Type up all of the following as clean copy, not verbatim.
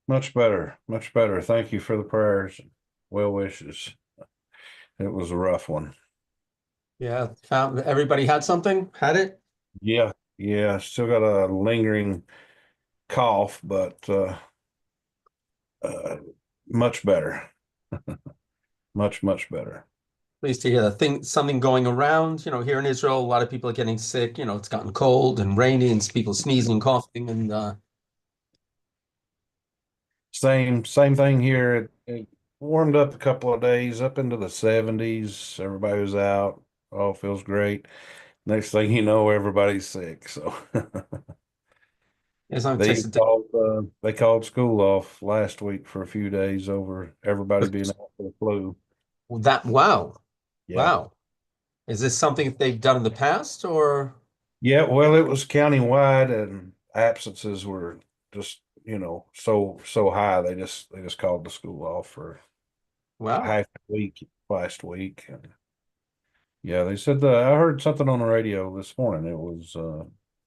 Much better, much better. Thank you for the prayers, well wishes. It was a rough one. Yeah, found everybody had something, had it. Yeah, yeah. Still got a lingering cough, but uh, much better. Much better. Pleased to hear that thing, something going around. Here in Israel, a lot of people are getting sick. It's gotten cold and rainy, and people sneezing, coughing, and Same thing here. It warmed up a couple of days up into the 70s. Everybody was out. All feels great. Next thing you know, everybody's sick. So it's not just they called school off last week for a few days over everybody being out for the flu. that. Wow, Yeah. wow. Is this something that they've done in the past, or Yeah, well, it was countywide and absences were just, so high. They just called the school off for wow? half a week last week. And yeah, they said I heard something on the radio this morning. It was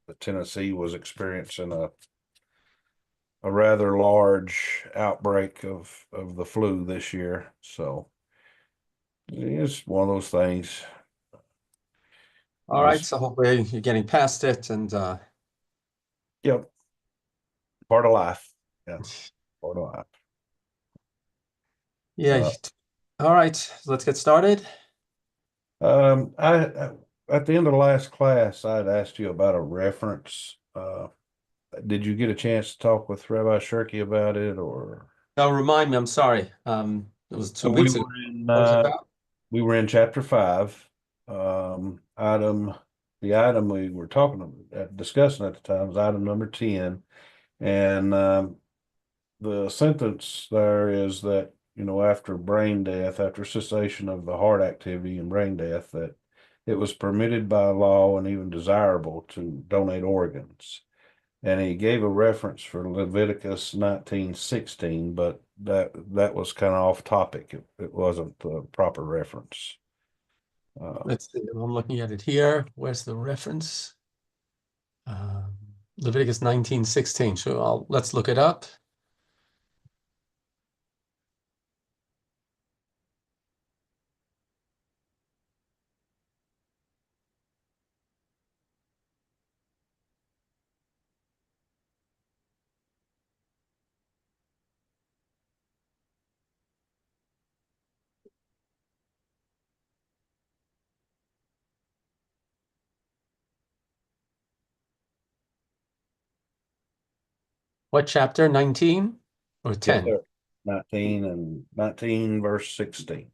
that Tennessee was experiencing a rather large outbreak of the flu this year. So it's one of those things. All right, Just so hopefully you're getting past it, and yep, part of life. Yeah, part of life. yeah. Uh, All right, let's get started. I at the end of the last class, I'd asked you about a reference. Did you get a chance to talk with Rabbi Cherki about it, or Oh, remind me. I'm sorry. It was two we weeks ago. were in What was it about? we were in chapter five. Item the item we were discussing at the time was item number 10, and the sentence there is that after brain death, after cessation of the heart activity and brain death, that it was permitted by law and even desirable to donate organs. And he gave a reference for Leviticus 19:16, but that was kind of off topic. It wasn't the proper reference. Uh, Let's see. I'm looking at it here. Where's the reference? Um, Leviticus 19:16. Sure, let's look it up. What chapter? 19 or yes, 10? sir. 19 verse 16.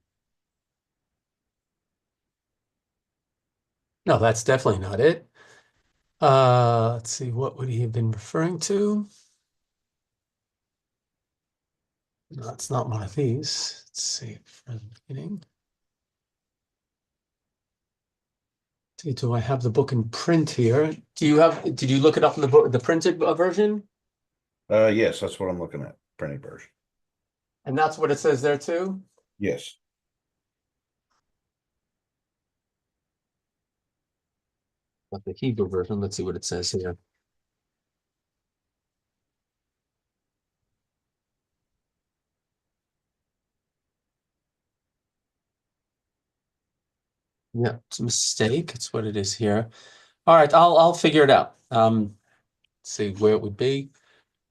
No, that's definitely not it. Let's see. What would he have been referring to? No, it's not one of these. Let's see. From the beginning. Do I have the book in print here? Did you look it up in the book, the printed version? Yes, that's what I'm looking at. Printed version. And that's what it says there too? Yes. Not the Hebrew version. Let's see what it says here. Yeah, it's a mistake. It's what it is here. All right, I'll figure it out. Let's see where it would be.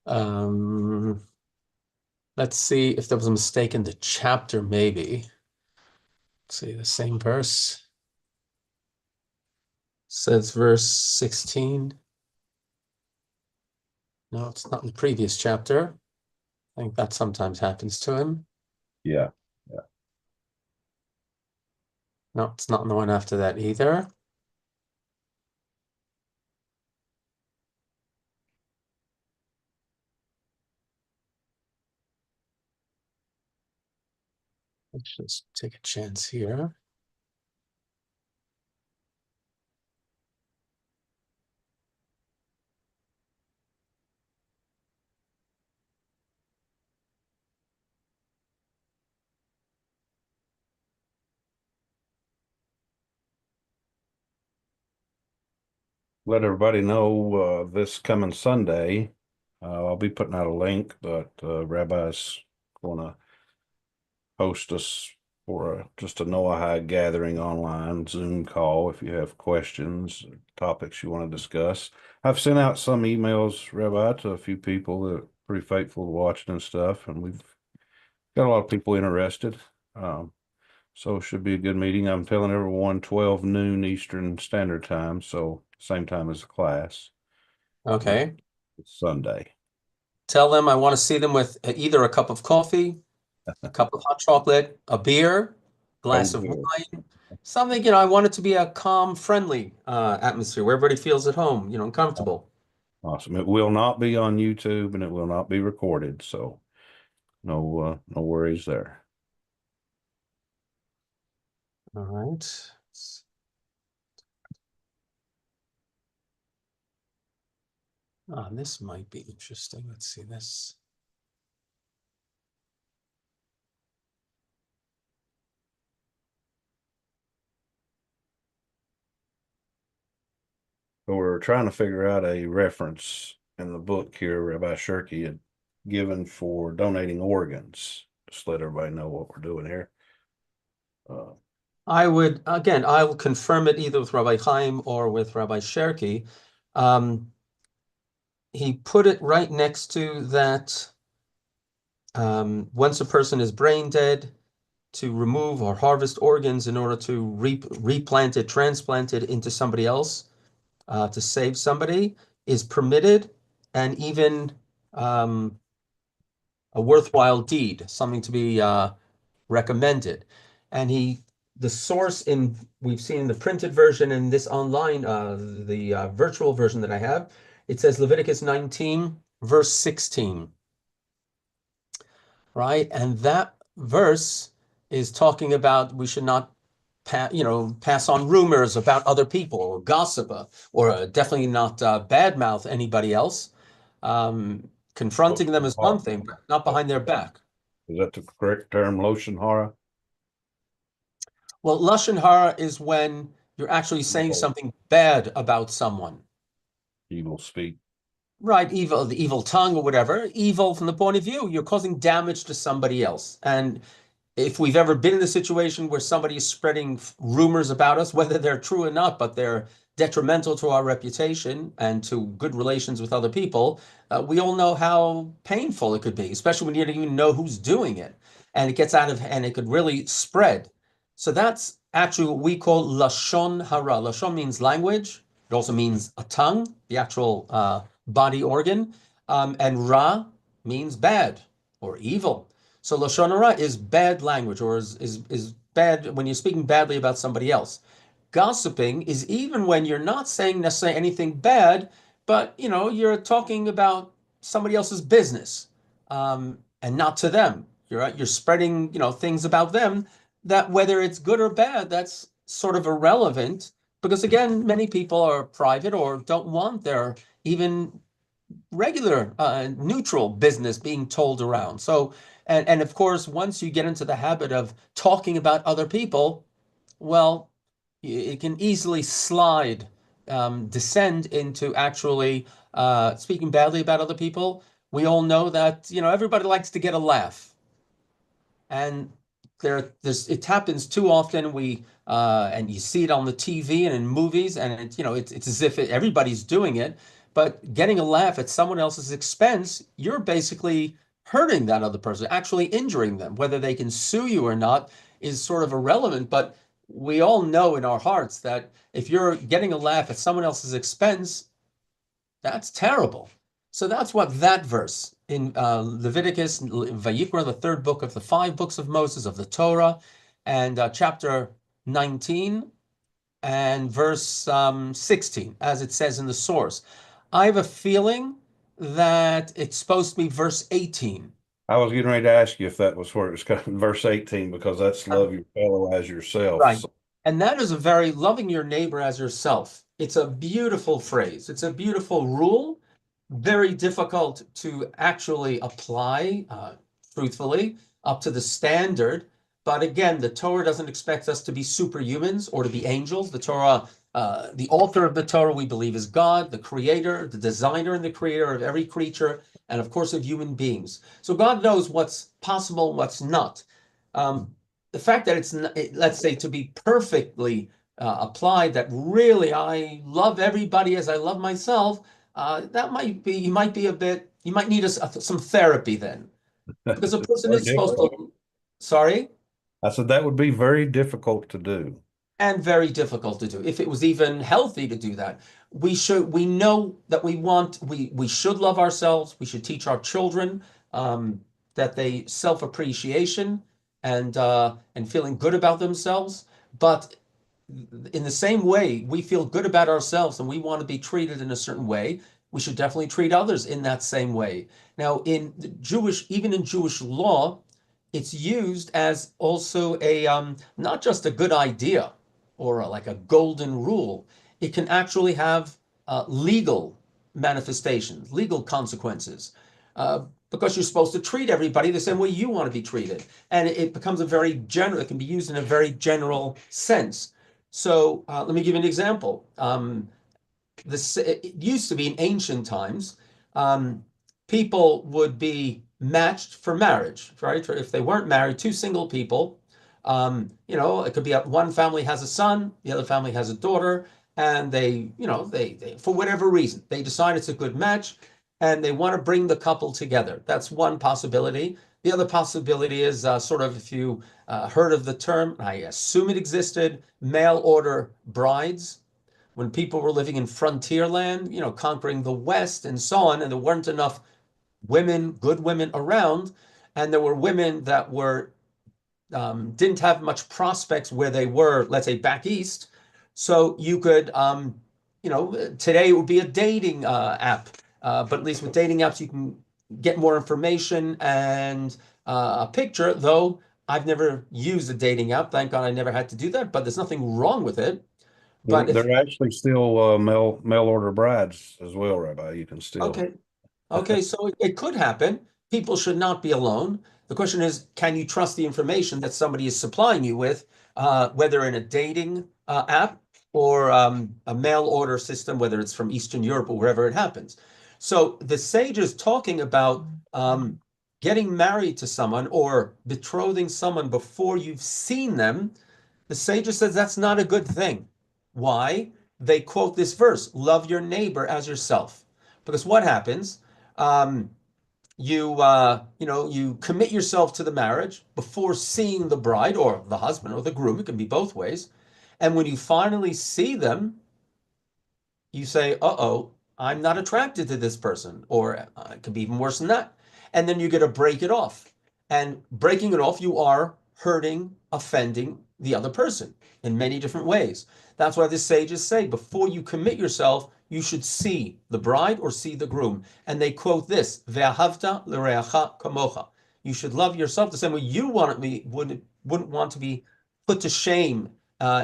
Um, let's see if there was a mistake in the chapter, maybe. Let's see, the same verse. Says verse 16. No, it's not in the previous chapter. I think that sometimes happens to him. Yeah. Yeah. No, it's not in the one after that either. Let's just take a chance here. Let everybody know this coming Sunday, I'll be putting out a link, but Rabbi's going to host us for just a Noahide gathering online Zoom call if you have questions, topics you want to discuss. I've sent out some emails, Rabbi, to a few people that are pretty faithful to watching and stuff, and we've got a lot of people interested. So it should be a good meeting. I'm telling everyone 12 noon Eastern Standard Time, so same time as the class. Okay. It's Sunday. Tell them I want to see them with either a cup of coffee, a cup of hot chocolate, a beer, glass Cold of beer. wine, something, I want it to be a calm, friendly atmosphere where everybody feels at home, and comfortable. Awesome. It will not be on YouTube and it will not be recorded, so no worries there. All right. This might be interesting. Let's see this. So we're trying to figure out a reference in the book here Rabbi Cherki had given for donating organs. Just let everybody know what we're doing here. I'll confirm it either with Rabbi Chaim or with Rabbi Cherki. He put it right next to that once a person is brain dead, to remove or harvest organs in order to replant it, transplant it into somebody else to save somebody is permitted, and even a worthwhile deed, something to be recommended. And the source we've seen the printed version in this online, the virtual version that I have, it says Leviticus 19, verse 16, right? And that verse is talking about we should not pass on rumors about other people or gossip or definitely not badmouth anybody else. Confronting them is one thing, but not behind their back. Is that the correct term, Loshen Hara? Well, Lashon Hara is when you're actually saying something bad about someone. Evil speak. Right, evil, the evil tongue or whatever. Evil from the point of view, you're causing damage to somebody else. And if we've ever been in a situation where somebody is spreading rumors about us, whether they're true or not, but they're detrimental to our reputation and to good relations with other people, we all know how painful it could be, especially when you don't even know who's doing it. And it gets and it could really spread. So that's actually what we call Lashon Hara. Lashon means language. It also means a tongue, the actual body organ. And Ra means bad or evil. So Lashon Hara is bad language, or is bad when you're speaking badly about somebody else. Gossiping is even when you're not saying necessarily anything bad, but you're talking about somebody else's business, and not to them. You're spreading things about them that whether it's good or bad, that's sort of irrelevant because again, many people are private or don't want their even regular neutral business being told around. So, and of course, once you get into the habit of talking about other people, well, it can easily descend into actually speaking badly about other people. We all know that, everybody likes to get a laugh. And it happens too often. And you see it on the TV and in movies, and it's as if everybody's doing it. But getting a laugh at someone else's expense, you're basically hurting that other person, actually injuring them. Whether they can sue you or not is sort of irrelevant. But we all know in our hearts that if you're getting a laugh at someone else's expense, that's terrible. So that's what that verse in Leviticus, Vayikra, the third book of the 5 books of Moses of the Torah, and chapter 19 and verse 16, as it says in the source. I have a feeling that it's supposed to be verse 18. I was getting ready to ask you if that was where it was coming, verse 18, because that's love your fellow as yourself. Right. So, And that is a very loving your neighbor as yourself. It's a beautiful phrase. It's a beautiful rule, very difficult to actually apply truthfully up to the standard. But again, the Torah doesn't expect us to be superhumans or to be angels. The Torah, the author of the Torah, we believe, is God, the creator, the designer and the creator of every creature. and of course of human beings. So God knows what's possible and what's not. The fact that it's, let's say, to be perfectly applied, that really I love everybody as I love myself, that might be, you might be a bit, you might need some therapy then, because a person Very is supposed difficult. to, sorry? I said that would be very difficult to do. And very difficult to do. If it was even healthy to do that, we know that we should love ourselves. We should teach our children that they self-appreciation and feeling good about themselves. But in the same way, we feel good about ourselves and we want to be treated in a certain way. We should definitely treat others in that same way. Now, even in Jewish law, it's used as also a not just a good idea or like a golden rule. It can actually have legal manifestations, legal consequences, because you're supposed to treat everybody the same way you want to be treated, and it becomes a very general. It can be used in a very general sense. So let me give you an example. It used to be in ancient times, um, people would be matched for marriage, right? If they weren't married, two single people, it could be one family has a son, the other family has a daughter, and they for whatever reason, they decide it's a good match and they want to bring the couple together. That's one possibility. The other possibility is sort of, if you heard of the term, I assume it existed, mail order brides, when people were living in frontier land, conquering the West and so on, and there weren't enough women, good women around, and there were women that were didn't have much prospects where they were, let's say back east. So you could, today it would be a dating app, but at least with dating apps you can get more information and a picture. Though I've never used a dating app, thank God I never had to do that. But there's nothing wrong with it. There, But if there are actually still mail order brides as well, Rabbi. You can still. Okay. Okay, so it could happen. People should not be alone. The question is, can you trust the information that somebody is supplying you with, whether in a dating app or a mail order system, whether it's from Eastern Europe or wherever it happens. So the sage is talking about getting married to someone or betrothing someone before you've seen them. The sage says that's not a good thing. Why? They quote this verse, love your neighbor as yourself. Because what happens? Um, you commit yourself to the marriage before seeing the bride or the husband or the groom. It can be both ways. And when you finally see them, you say, uh-oh, I'm not attracted to this person, or it could be even worse than that. And then you get to break it off. And breaking it off, you are hurting, offending the other person in many different ways. That's why the sages say, before you commit yourself, you should see the bride or see the groom. And they quote this, Ve'ahavta l'reacha kamocha. You should love yourself the same way you wouldn't want to be put to shame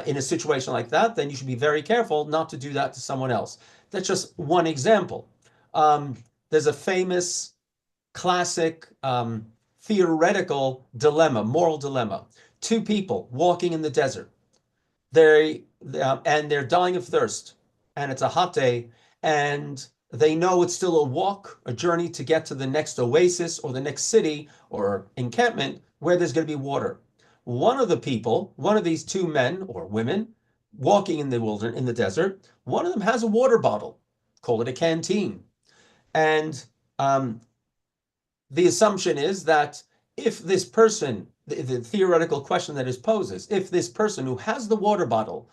in a situation like that. Then you should be very careful not to do that to someone else. That's just one example. There's a famous classic theoretical dilemma, moral dilemma. Two people walking in the desert. They're dying of thirst, and it's a hot day, and they know it's still a walk, a journey to get to the next oasis or the next city or encampment where there's going to be water. One of these two men or women walking in the wilderness, in the desert, one of them has a water bottle, call it a canteen. And um, the assumption is that if this person, the theoretical question that is posed is, if this person who has the water bottle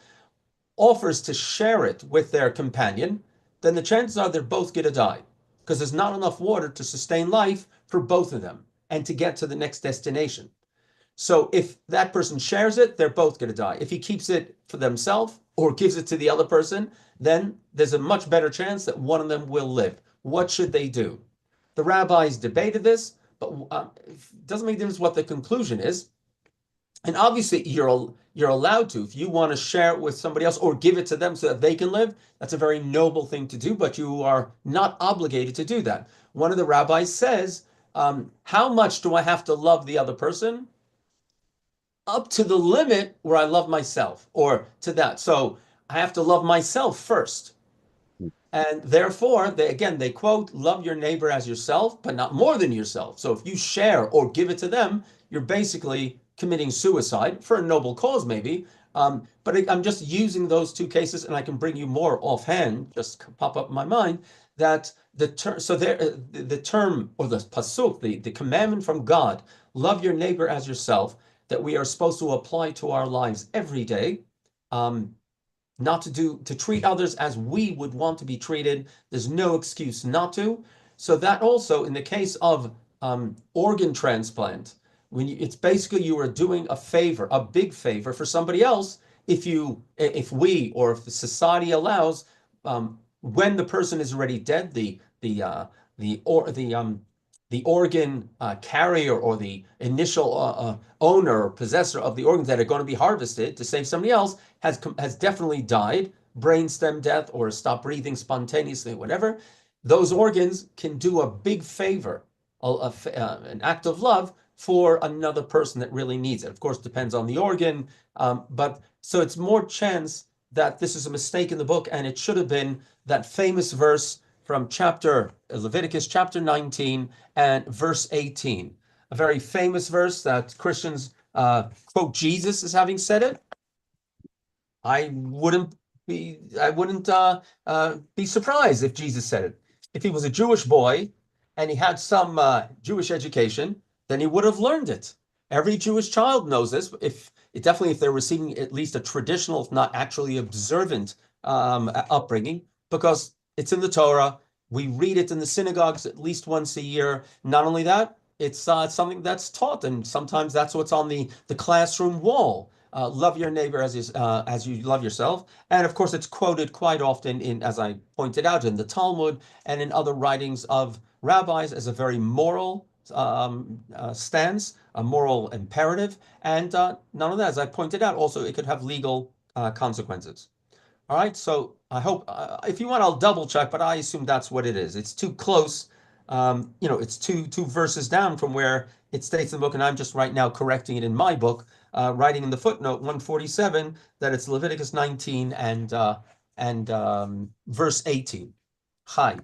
offers to share it with their companion, then the chances are they're both going to die because there's not enough water to sustain life for both of them and to get to the next destination. So if that person shares it, they're both going to die. If he keeps it for themselves or gives it to the other person, then there's a much better chance that one of them will live. What should they do? The rabbis debated this, but it doesn't make a difference what the conclusion is. And obviously, you're allowed to, if you want to share it with somebody else or give it to them so that they can live. That's a very noble thing to do, but you are not obligated to do that. One of the rabbis says, "How much do I have to love the other person? Up to the limit where I love myself, or to that. So I have to love myself first." And therefore, they quote, love your neighbor as yourself, but not more than yourself. So if you share or give it to them, you're basically committing suicide for a noble cause, maybe. But I'm just using those two cases, and I can bring you more offhand, just pop up in my mind, that the term, so there, the term or the pasuk, the commandment from God, love your neighbor as yourself, that we are supposed to apply to our lives every day. Not to treat others as we would want to be treated. There's no excuse not to. So that also, in the case of organ transplant, it's basically you are doing a favor, a big favor for somebody else. If we, or if the society allows, when the person is already dead, the organ carrier or the initial owner or possessor of the organs that are going to be harvested to save somebody else has definitely died, brainstem death or stopped breathing spontaneously, whatever. Those organs can do a big favor, an act of love for another person that really needs it. Of course, it depends on the organ, but so it's more chance that this is a mistake in the book, and it should have been that famous verse from Leviticus chapter 19 and verse 18, a very famous verse that Christians quote Jesus as having said it. I wouldn't be surprised if Jesus said it. If he was a Jewish boy and he had some Jewish education, then he would have learned it. Every Jewish child knows this. If they're receiving at least a traditional, if not actually observant upbringing, because it's in the Torah. We read it in the synagogues at least once a year. Not only that, it's something that's taught, and sometimes that's what's on the classroom wall. Love your neighbor as you love yourself. And of course, it's quoted quite often as I pointed out, in the Talmud and in other writings of rabbis as a very moral stance, a moral imperative. And not only that, as I pointed out, also it could have legal consequences. All right, so I hope, if you want, I'll double check, but I assume that's what it is. It's too close. It's two verses down from where it states in the book, and I'm just right now correcting it in my book, writing in the footnote 147 that it's Leviticus 19 and verse 18. Hi.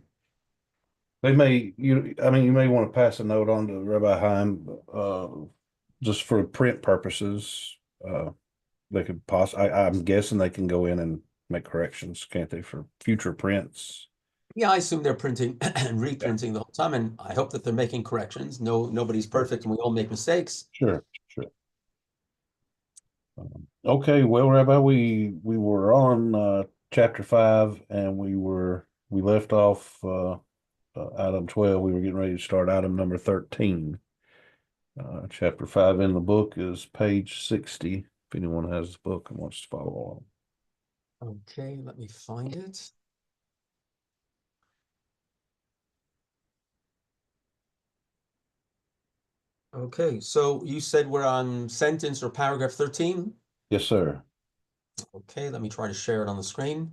I mean, you may want to pass a note on to Rabbi Haim, just for print purposes. They could I'm guessing they can go in and make corrections, can't they, for future prints? Yeah, I assume they're printing and reprinting the whole time, and I hope that they're making corrections. Nobody's perfect, and we all make mistakes. Sure, sure. Okay, well, Rabbi, we were on chapter 5, and we left off item 12. We were getting ready to start item number 13. Chapter 5 in the book is page 60. If anyone has the book and wants to follow along. Okay, let me find it. Okay, so you said we're on sentence or paragraph 13? Yes, sir. Okay, let me try to share it on the screen.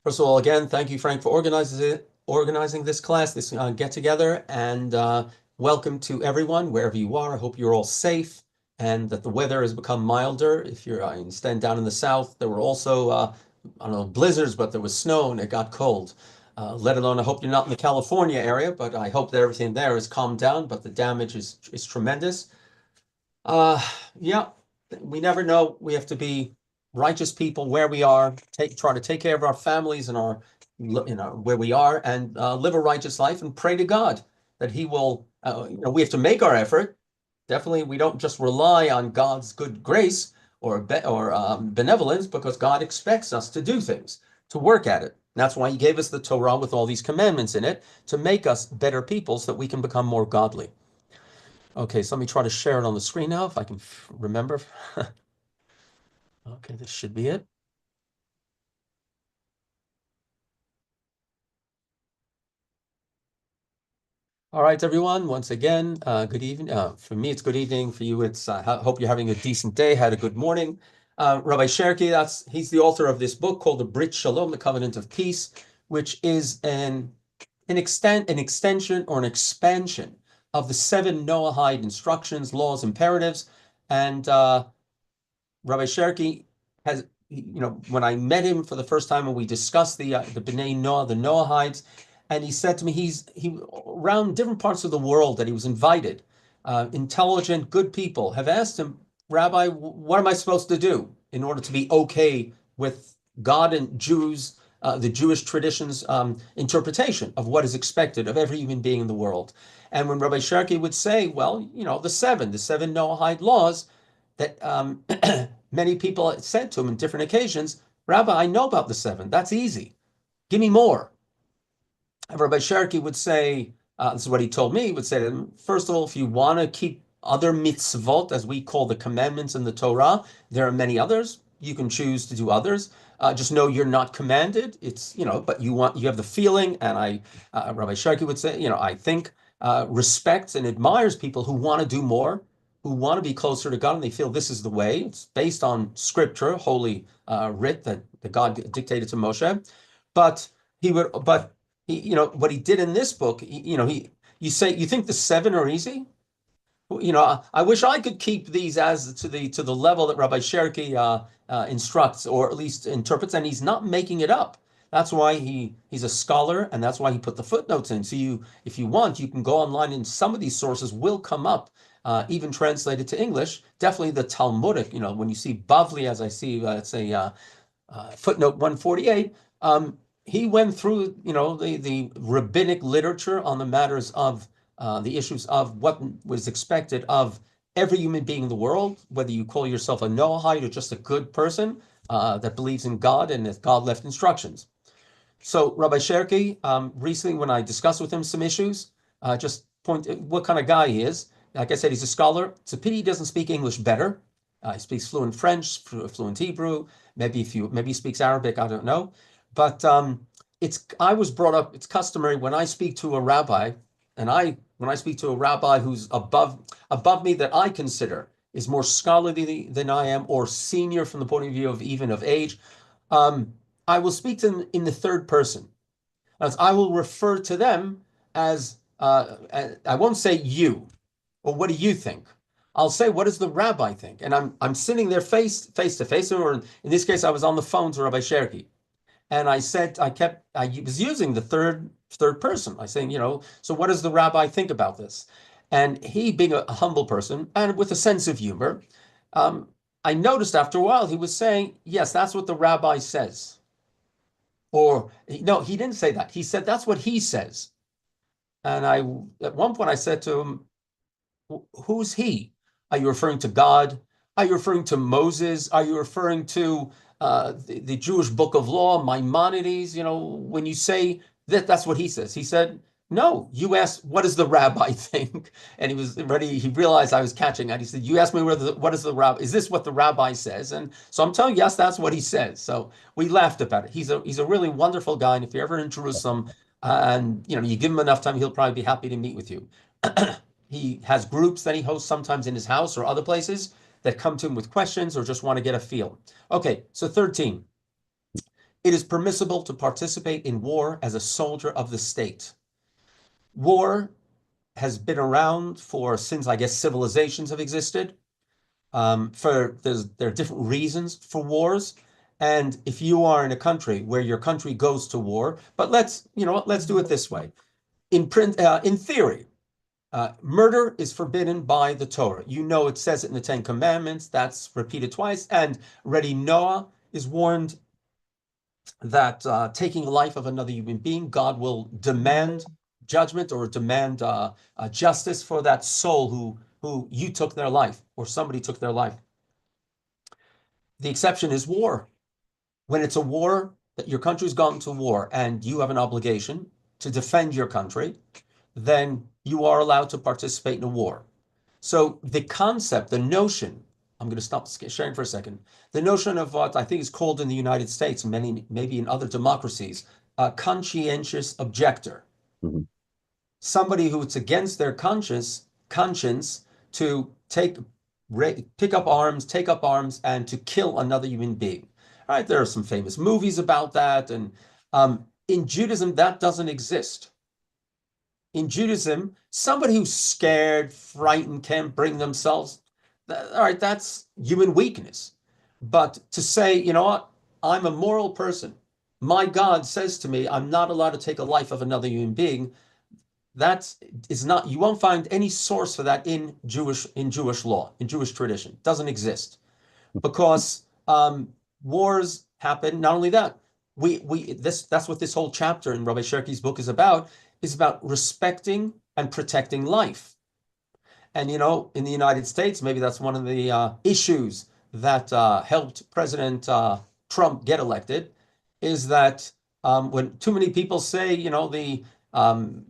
First of all, again, thank you, Frank, for organizing this class, this get together, and welcome to everyone, wherever you are. I hope you're all safe and that the weather has become milder. If you're instead down in the south, there were also, I don't know, blizzards, but there was snow and it got cold. Let alone, I hope you're not in the California area, but I hope that everything there is calmed down, but the damage is tremendous. Yeah, we never know. We have to be righteous people where we are, try to take care of our families and where we are, and live a righteous life and pray to God that he will, we have to make our effort. Definitely, we don't just rely on God's good grace or benevolence, because God expects us to do things, to work at it. And that's why he gave us the Torah with all these commandments in it, to make us better people so that we can become more godly. Okay, so let me try to share it on the screen now, if I can remember. Okay, this should be it. All right, everyone, once again, good evening. For me, it's good evening. For you, it's hope you're having a decent day, had a good morning. Rabbi Cherki, he's the author of this book called the Brit Shalom, the Covenant of Peace, which is an extension or an expansion of the 7 Noahide instructions, laws, imperatives. And Rabbi Cherki has when I met him for the first time and we discussed the B'nai Noah, the Noahides, and he said to me, he around different parts of the world that he was invited, intelligent, good people have asked him, Rabbi, what am I supposed to do in order to be okay with God and Jews, the Jewish traditions interpretation of what is expected of every human being in the world? And when Rabbi Cherki would say, well, the seven Noahide laws that many people said to him on different occasions, Rabbi, I know about the seven. That's easy. Give me more. And Rabbi Cherki would say, this is what he told me, he would say to him, first of all, if you want to keep other mitzvot, as we call the commandments in the Torah, there are many others. You can choose to do others. Just know you're not commanded. It's, but you have the feeling, and Rabbi Cherki would say, I think respects and admires people who want to do more, who want to be closer to God, and they feel this is the way. It's based on scripture, holy writ that God dictated to Moshe. But what he did in this book, you think the seven are easy? I wish I could keep these as to the level that Rabbi Cherki instructs, or at least interprets, and he's not making it up. That's why he's a scholar, and that's why he put the footnotes in. So if you want, you can go online, and some of these sources will come up, even translated to English. Definitely the Talmudic. When you see Bavli, as I see, let's say footnote 148. He went through, the rabbinic literature on the matters of the issues of what was expected of every human being in the world, whether you call yourself a Noahide or just a good person that believes in God and that God left instructions. So Rabbi Cherki, recently when I discussed with him some issues, just point what kind of guy he is. Like I said, he's a scholar. It's a pity he doesn't speak English better. He speaks fluent French, fluent Hebrew. Maybe he speaks Arabic. I don't know. But I was brought up. It's customary when I speak to a rabbi, when I speak to a rabbi who's above me, that I consider is more scholarly than I am, or senior from the point of view of age. I will speak to them in the third person, as I will refer to them as I won't say you, or what do you think? I'll say, what does the rabbi think? And I'm sitting there face to face, or in this case, I was on the phone to Rabbi Cherki, and I was using the third person. I saying, so what does the rabbi think about this? And he, being a humble person and with a sense of humor, I noticed after a while he was saying, yes, that's what the rabbi says. Or no, he didn't say that. He said, that's what he says. And at one point I said to him, who's he? Are you referring to God? Are you referring to Moses? Are you referring to the Jewish book of law, Maimonides? When you say that's what he says. He said, no, you asked, what does the rabbi think? And he was ready. He realized I was catching that. He said, you asked me what is the rabbi? Is this what the rabbi says? And so I'm telling you, yes, that's what he says. So we laughed about it. He's a really wonderful guy. And if you're ever in Jerusalem and you give him enough time, he'll probably be happy to meet with you. He has groups that he hosts sometimes in his house or other places that come to him with questions or just want to get a feel. Okay, so 13. It is permissible to participate in war as a soldier of the state. War has been around since, I guess, civilizations have existed. There are different reasons for wars. And if you are in a country where your country goes to war, but let's do it this way. In theory, murder is forbidden by the Torah. It says it in the Ten Commandments. That's repeated twice. And already Noah is warned that taking the life of another human being, God will demand judgment or demand justice for that soul who you took their life or somebody took their life. The exception is war. When it's a war, that your country's gone to war and you have an obligation to defend your country, then you are allowed to participate in a war. So the concept, the notion, I'm going to stop sharing for a second, the notion of what I think is called in the United States, and maybe in other democracies, a conscientious objector. Mm-hmm. Somebody who it's against their conscience to take up arms, and to kill another human being. All right, there are some famous movies about that, and in Judaism, that doesn't exist. In Judaism, somebody who's scared, frightened, can't bring themselves, all right, that's human weakness. But to say, you know what, I'm a moral person. My God says to me, I'm not allowed to take a life of another human being. That is not, you won't find any source for that in Jewish law, in Jewish tradition. It doesn't exist because wars happen. Not only that, we this that's what this whole chapter in Rabbi Cherki's book is about respecting and protecting life. And in the United States, maybe that's one of the issues that helped President Trump get elected, is that when too many people say, the um,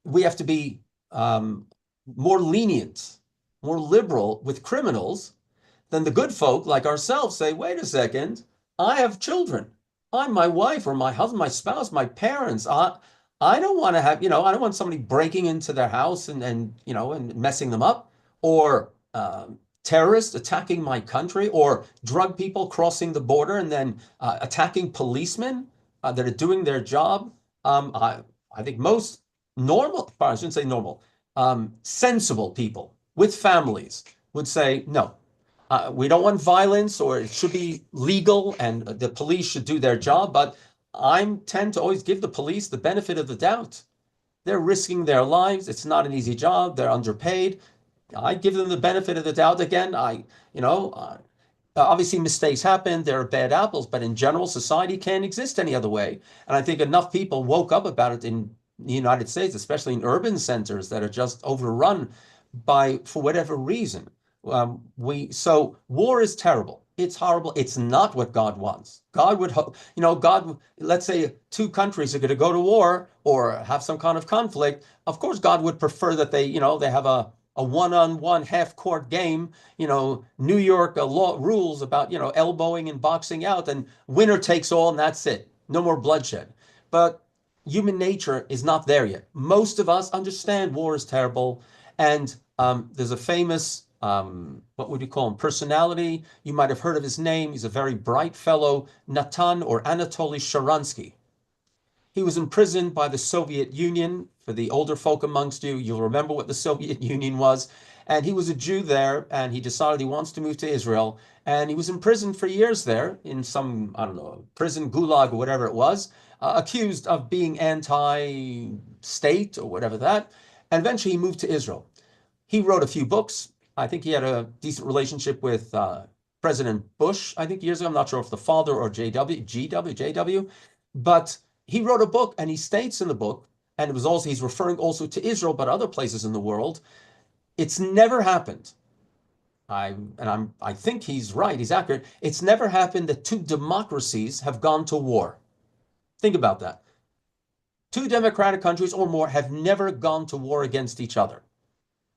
we have to be more lenient, more liberal with criminals, then the good folk like ourselves say, wait a second, I have children. I'm my wife or my husband, my spouse, my parents. I don't want to have, I don't want somebody breaking into their house and messing them up, or terrorists attacking my country, or drug people crossing the border and then attacking policemen that are doing their job. I think most normal, I shouldn't say normal, sensible people with families would say, no, we don't want violence, or it should be legal and the police should do their job. But I tend to always give the police the benefit of the doubt. They're risking their lives. It's not an easy job. They're underpaid. I give them the benefit of the doubt again. Obviously mistakes happen. There are bad apples, but in general, society can't exist any other way. And I think enough people woke up about it in the United States, especially in urban centers that are just overrun for whatever reason. So war is terrible. It's horrible. It's not what God wants. God would hope, God, let's say two countries are going to go to war or have some kind of conflict. Of course, God would prefer that they have a one-on-one half-court game, New York law rules about, elbowing and boxing out, and winner takes all, and that's it. No more bloodshed. But human nature is not there yet. Most of us understand war is terrible, and there's a famous, what would you call him, personality. You might have heard of his name. He's a very bright fellow, Natan or Anatoly Sharansky. He was imprisoned by the Soviet Union. For the older folk amongst you, you'll remember what the Soviet Union was. And he was a Jew there, and he decided he wants to move to Israel. And he was imprisoned for years there in some, I don't know, prison gulag or whatever it was, accused of being anti-state or whatever that. And eventually he moved to Israel. He wrote a few books. I think he had a decent relationship with President Bush, I think years ago. I'm not sure if the father or JW, but he wrote a book, and he states in the book, and he's referring also to Israel, but other places in the world. It's never happened. I think he's right. He's accurate. It's never happened that two democracies have gone to war. Think about that. Two democratic countries or more have never gone to war against each other.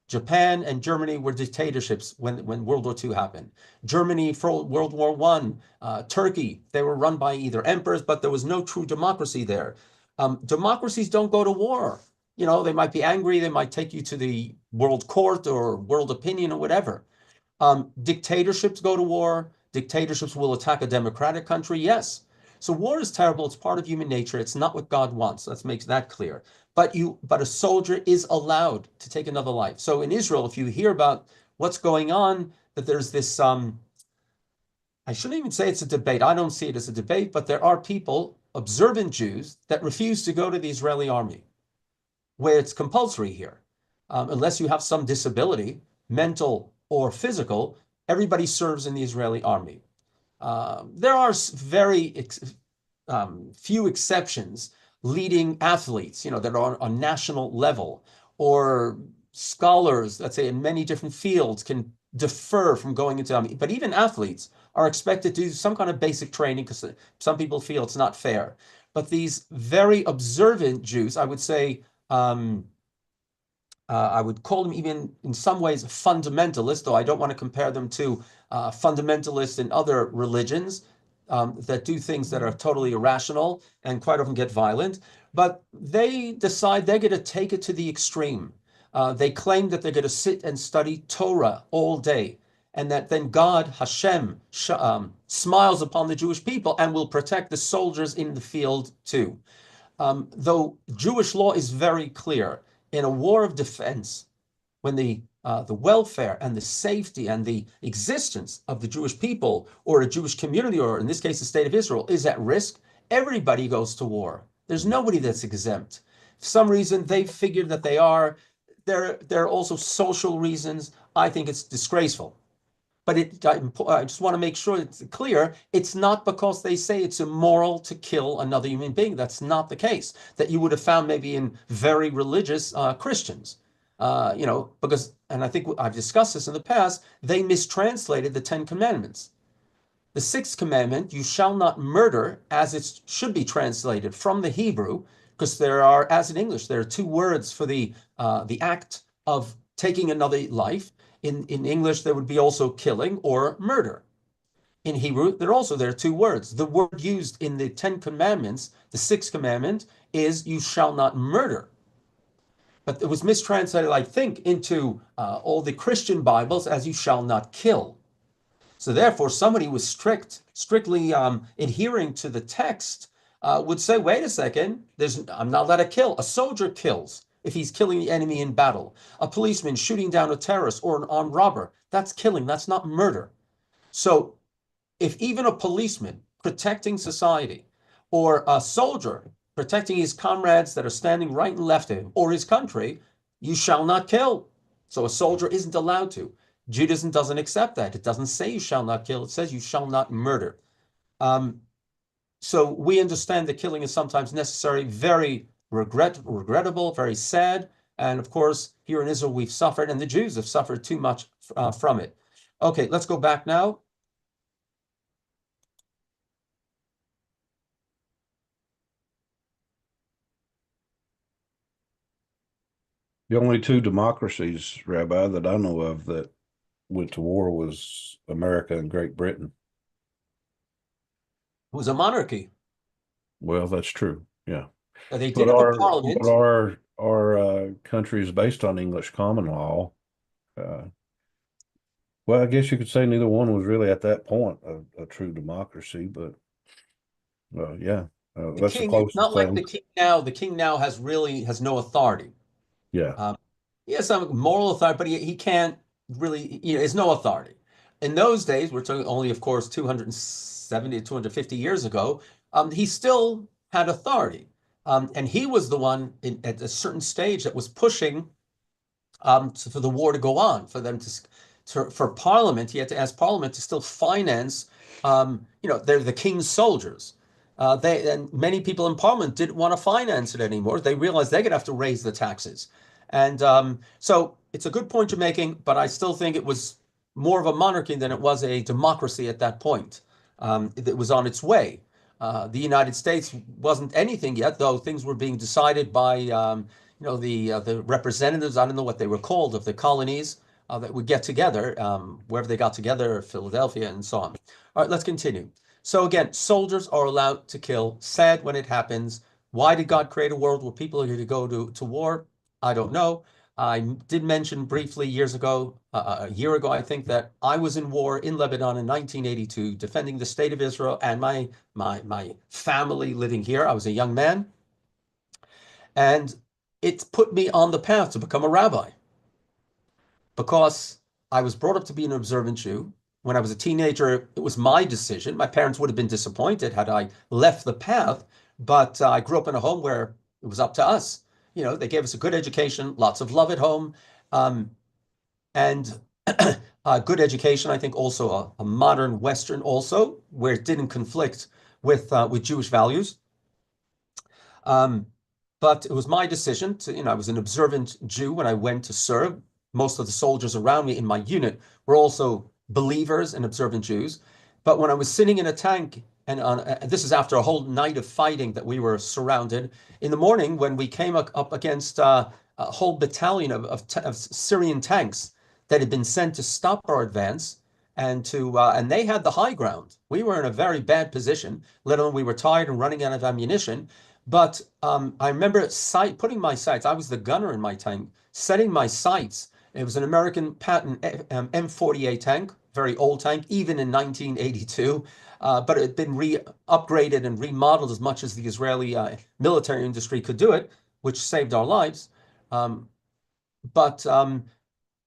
Japan and Germany were dictatorships when World War II happened. Germany for World War I, Turkey, they were run by either emperors, but there was no true democracy there. Democracies don't go to war. They might be angry, they might take you to the world court or world opinion or whatever. Dictatorships go to war. Dictatorships will attack a democratic country, yes. So war is terrible. It's part of human nature. It's not what God wants. Let's make that clear. But a soldier is allowed to take another life. So in Israel, if you hear about what's going on, that there's this, I shouldn't even say it's a debate. I don't see it as a debate, but there are people, observant Jews, that refuse to go to the Israeli army, where it's compulsory here. Unless you have some disability, mental or physical, everybody serves in the Israeli army. There are very few exceptions. Leading athletes, that are on national level, or scholars, let's say in many different fields, can defer from going into army. But even athletes are expected to do some kind of basic training because some people feel it's not fair. But these very observant Jews, I would say, I would call them even in some ways fundamentalists, though I don't want to compare them to fundamentalists in other religions that do things that are totally irrational and quite often get violent. But they decide they're going to take it to the extreme. They claim that they're going to sit and study Torah all day, and that then God, Hashem, smiles upon the Jewish people and will protect the soldiers in the field too. Though Jewish law is very clear, in a war of defense, when the the welfare and the safety and the existence of the Jewish people or a Jewish community, or in this case, the state of Israel, is at risk, everybody goes to war. There's nobody that's exempt. For some reason, they figured that they are. There are also social reasons. I think it's disgraceful. But I just want to make sure it's clear. It's not because they say it's immoral to kill another human being. That's not the case. That you would have found maybe in very religious Christians. Because, and I think I've discussed this in the past, they mistranslated the Ten Commandments. The sixth commandment, you shall not murder, as it should be translated from the Hebrew, because there are, as in English, there are two words for the act of taking another life. In English, there would be also killing or murder. In Hebrew, there are two words. The word used in the Ten Commandments, the sixth commandment, is you shall not murder. But it was mistranslated, I think, into all the Christian Bibles as you shall not kill. So therefore, somebody who was strictly adhering to the text would say, wait a second, I'm not allowed to kill. A soldier kills if he's killing the enemy in battle. A policeman shooting down a terrorist or an armed robber, that's killing, that's not murder. So if even a policeman protecting society or a soldier protecting his comrades that are standing right and left of him or his country, you shall not kill. So a soldier isn't allowed to. Judaism doesn't accept that. It doesn't say you shall not kill. It says you shall not murder. So we understand that killing is sometimes necessary, very regrettable, very sad. And of course, here in Israel, we've suffered, and the Jews have suffered too much from it. Okay, let's go back now. The only two democracies, Rabbi, that I know of that went to war was America and Great Britain. It was a monarchy. Well, that's true. Yeah. They But did have a parliament. our country is based on English common law. Well, I guess you could say neither one was really at that point a true democracy, but yeah, The that's the king, it's closest not like thing. the king now. The king now has no authority. Yeah. He has some moral authority, but he can't really, there's no authority. In those days, we're talking only, of course, 270, 250 years ago, he still had authority. And he was the one at a certain stage that was pushing for the war to go on, for them for Parliament, he had to ask Parliament to still finance, they're the king's soldiers. And many people in Parliament didn't want to finance it anymore. They realized they're going to have to raise the taxes. And so it's a good point you're making, but I still think it was more of a monarchy than it was a democracy at that point. It was on its way. The United States wasn't anything yet, though things were being decided by the representatives, I don't know what they were called, of the colonies that would get together, wherever they got together, Philadelphia and so on. All right, let's continue. So again, soldiers are allowed to kill. Sad when it happens. Why did God create a world where people are going to go to war? I don't know. I did mention briefly years ago, a year ago, I think, that I was in war in Lebanon in 1982, defending the state of Israel and my family living here. I was a young man. And it put me on the path to become a rabbi because I was brought up to be an observant Jew. When I was a teenager, it was my decision. My parents would have been disappointed had I left the path, but I grew up in a home where it was up to us. They gave us a good education, lots of love at home, and a good education, I think also a modern Western also, where it didn't conflict with Jewish values. But it was my decision I was an observant Jew when I went to serve. Most of the soldiers around me in my unit were also believers and observant Jews. But when I was sitting in a tank, and this is after a whole night of fighting that we were surrounded, in the morning when we came up against a whole battalion of Syrian tanks that had been sent to stop our advance, and they had the high ground. We were in a very bad position, let alone we were tired and running out of ammunition. But I remember putting my sights. I was the gunner in my tank, setting my sights. It was an American Patton M48 tank, very old tank, even in 1982. But it had been upgraded and remodeled as much as the Israeli military industry could do it, which saved our lives. But